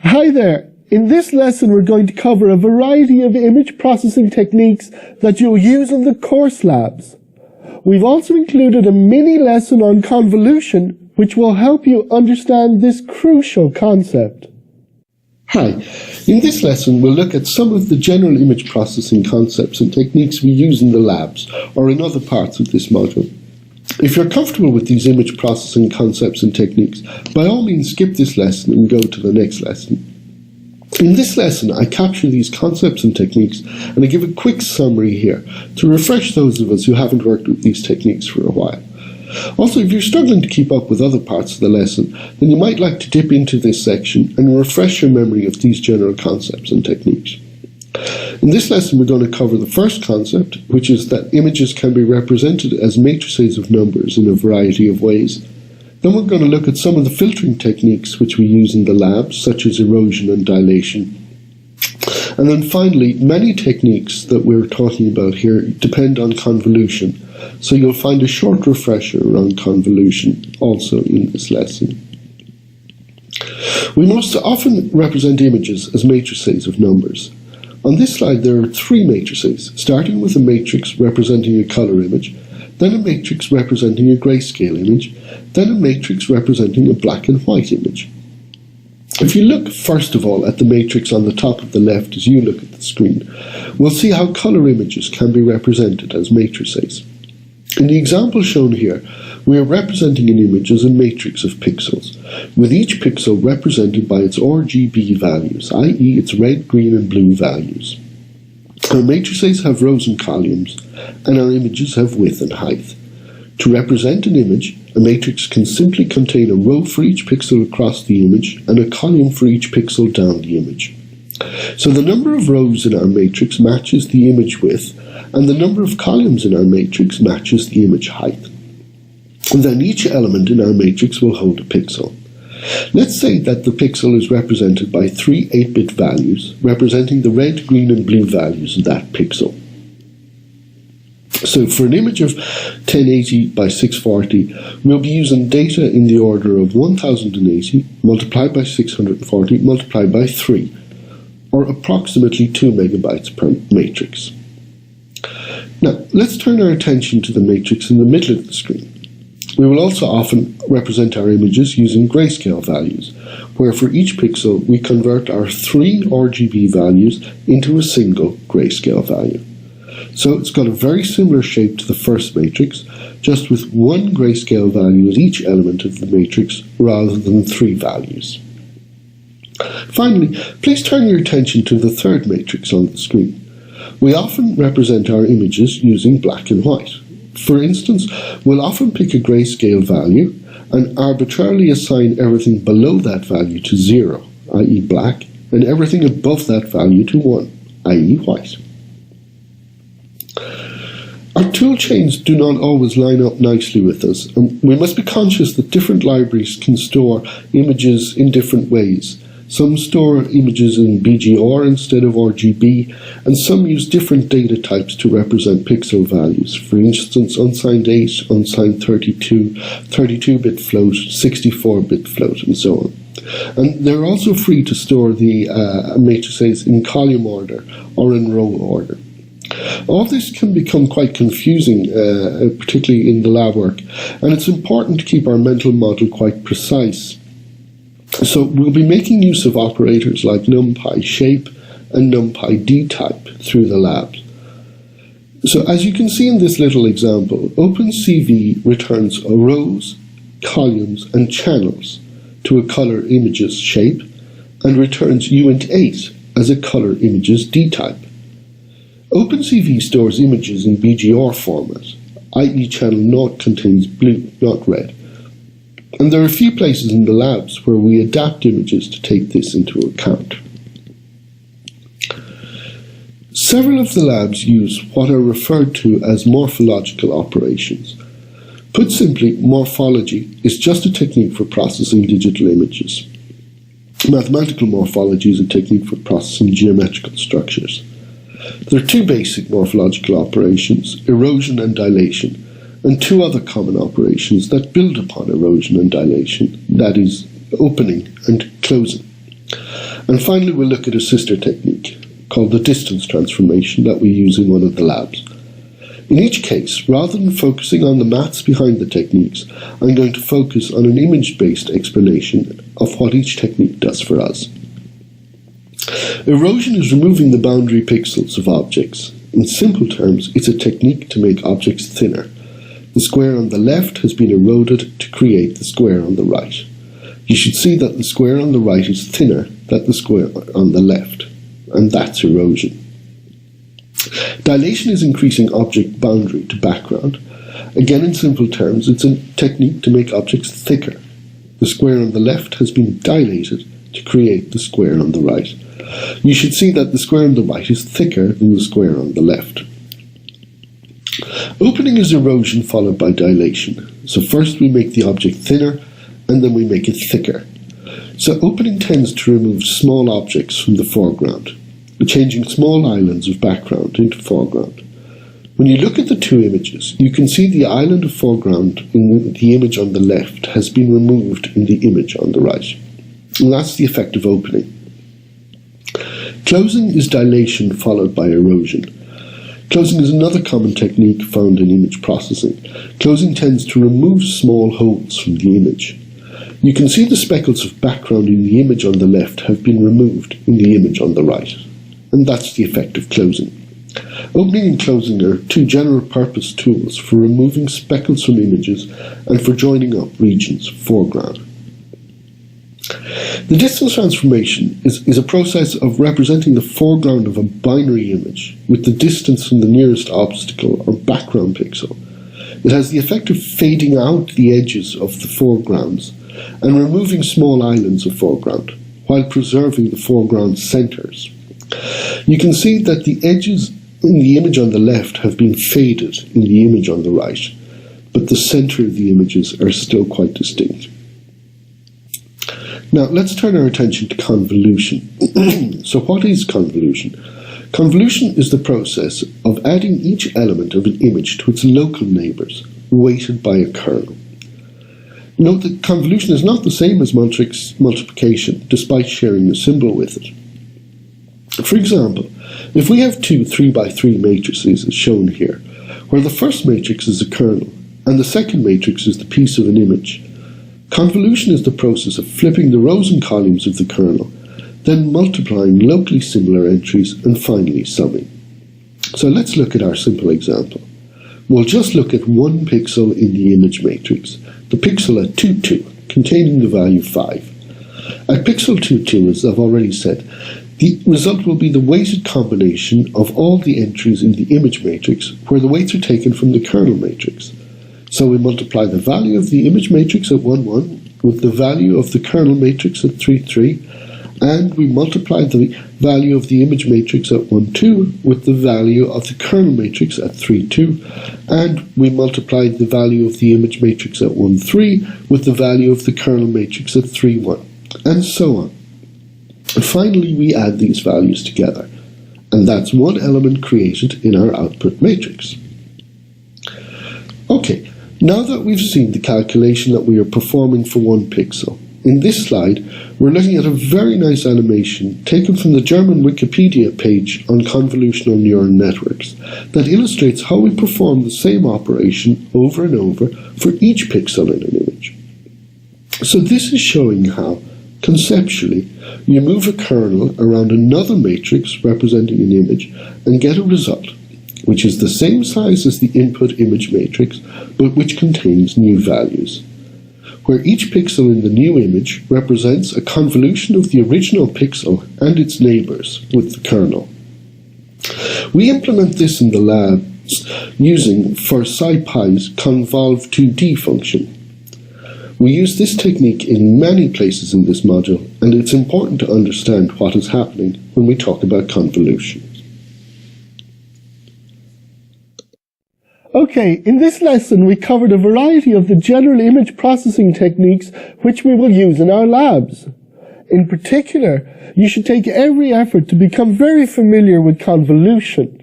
Hi there! In this lesson we're going to cover a variety of image processing techniques that you'll use in the course labs. We've also included a mini lesson on convolution which will help you understand this crucial concept. Hi, in this lesson we'll look at some of the general image processing concepts and techniques we use in the labs or in other parts of this module. If you're comfortable with these image processing concepts and techniques, by all means skip this lesson and go to the next lesson. In this lesson, I capture these concepts and techniques and I give a quick summary here to refresh those of us who haven't worked with these techniques for a while. Also, if you're struggling to keep up with other parts of the lesson, then you might like to dip into this section and refresh your memory of these general concepts and techniques. In this lesson we're going to cover the first concept, which is that images can be represented as matrices of numbers in a variety of ways. Then we're going to look at some of the filtering techniques which we use in the labs, such as erosion and dilation. And then finally, many techniques that we're talking about here depend on convolution, so you'll find a short refresher around convolution also in this lesson. We most often represent images as matrices of numbers. On this slide there are three matrices, starting with a matrix representing a color image, then a matrix representing a grayscale image, then a matrix representing a black and white image. If you look first of all at the matrix on the top of the left as you look at the screen, we'll see how color images can be represented as matrices. In the example shown here, we are representing an image as a matrix of pixels, with each pixel represented by its RGB values, i.e. its red, green and blue values. Our matrices have rows and columns, and our images have width and height. To represent an image, a matrix can simply contain a row for each pixel across the image and a column for each pixel down the image. So the number of rows in our matrix matches the image width, and the number of columns in our matrix matches the image height. And then each element in our matrix will hold a pixel. Let's say that the pixel is represented by three 8-bit values, representing the red, green and blue values of that pixel. So for an image of 1080 by 640, we'll be using data in the order of 1080 multiplied by 640 multiplied by 3, or approximately 2 megabytes per matrix. Now, let's turn our attention to the matrix in the middle of the screen. We will also often represent our images using grayscale values, where for each pixel we convert our three RGB values into a single grayscale value. So it's got a very similar shape to the first matrix, just with one grayscale value at each element of the matrix rather than three values. Finally, please turn your attention to the third matrix on the screen. We often represent our images using black and white. For instance, we'll often pick a grayscale value and arbitrarily assign everything below that value to 0, i.e. black, and everything above that value to 1, i.e. white. Our tool chains do not always line up nicely with us, and we must be conscious that different libraries can store images in different ways. Some store images in BGR instead of RGB, and some use different data types to represent pixel values. For instance, unsigned 8, unsigned 32, 32-bit float, 64-bit float, and so on. And they're also free to store the matrices in column order or in row order. All this can become quite confusing, particularly in the lab work, and it's important to keep our mental model quite precise. So we'll be making use of operators like NumPy shape and NumPy dtype through the labs. So as you can see in this little example, OpenCV returns rows, columns and channels to a color images shape and returns uint8 as a color images dtype. OpenCV stores images in BGR format, i.e. channel 0 contains blue, not red. And there are a few places in the labs where we adapt images to take this into account. Several of the labs use what are referred to as morphological operations. Put simply, morphology is just a technique for processing digital images. Mathematical morphology is a technique for processing geometrical structures. There are two basic morphological operations, erosion and dilation, and two other common operations that build upon erosion and dilation, that is, opening and closing. And finally, we'll look at a sister technique called the distance transformation that we use in one of the labs. In each case, rather than focusing on the maths behind the techniques, I'm going to focus on an image-based explanation of what each technique does for us. Erosion is removing the boundary pixels of objects. In simple terms, it's a technique to make objects thinner. The square on the left has been eroded to create the square on the right. You should see that the square on the right is thinner than the square on the left, and that's erosion. Dilation is increasing object boundary to background. Again, in simple terms, it's a technique to make objects thicker. The square on the left has been dilated to create the square on the right. You should see that the square on the right is thicker than the square on the left. Opening is erosion followed by dilation. So first we make the object thinner, and then we make it thicker. So opening tends to remove small objects from the foreground, changing small islands of background into foreground. When you look at the two images, you can see the island of foreground in the image on the left has been removed in the image on the right. And that's the effect of opening. Closing is dilation followed by erosion. Closing is another common technique found in image processing. Closing tends to remove small holes from the image. You can see the speckles of background in the image on the left have been removed in the image on the right. And that's the effect of closing. Opening and closing are two general purpose tools for removing speckles from images and for joining up regions of foreground. The distance transformation is a process of representing the foreground of a binary image with the distance from the nearest obstacle or background pixel. It has the effect of fading out the edges of the foregrounds and removing small islands of foreground while preserving the foreground centers. You can see that the edges in the image on the left have been faded in the image on the right, but the center of the images are still quite distinct. Now, let's turn our attention to convolution. So what is convolution? Convolution is the process of adding each element of an image to its local neighbors, weighted by a kernel. Note that convolution is not the same as matrix multiplication, despite sharing a symbol with it. For example, if we have two 3x3 matrices as shown here, where the first matrix is a kernel, and the second matrix is the piece of an image, convolution is the process of flipping the rows and columns of the kernel, then multiplying locally similar entries, and finally summing. So let's look at our simple example. We'll just look at one pixel in the image matrix, the pixel at 2, 2, containing the value 5. At pixel 2, 2, as I've already said, the result will be the weighted combination of all the entries in the image matrix where the weights are taken from the kernel matrix. So we multiply the value of the image matrix at 1, 1 with the value of the kernel matrix at 3, 3, and we multiply the value of the image matrix at 1, 2 with the value of the kernel matrix at 3, 2, and we multiply the value of the image matrix at 1, 3 with the value of the kernel matrix at 3, 1, and so on. And finally, we add these values together, and that's one element created in our output matrix. Okay, now that we've seen the calculation that we are performing for one pixel, in this slide, we're looking at a very nice animation taken from the German Wikipedia page on convolutional neural networks that illustrates how we perform the same operation over and over for each pixel in an image. So this is showing how, conceptually, you move a kernel around another matrix representing an image and get a result, which is the same size as the input image matrix, but which contains new values, where each pixel in the new image represents a convolution of the original pixel and its neighbors with the kernel. We implement this in the labs using for SciPy's convolve2D function. We use this technique in many places in this module, and it's important to understand what is happening when we talk about convolution. Okay, in this lesson we covered a variety of the general image processing techniques which we will use in our labs. In particular, you should take every effort to become very familiar with convolution.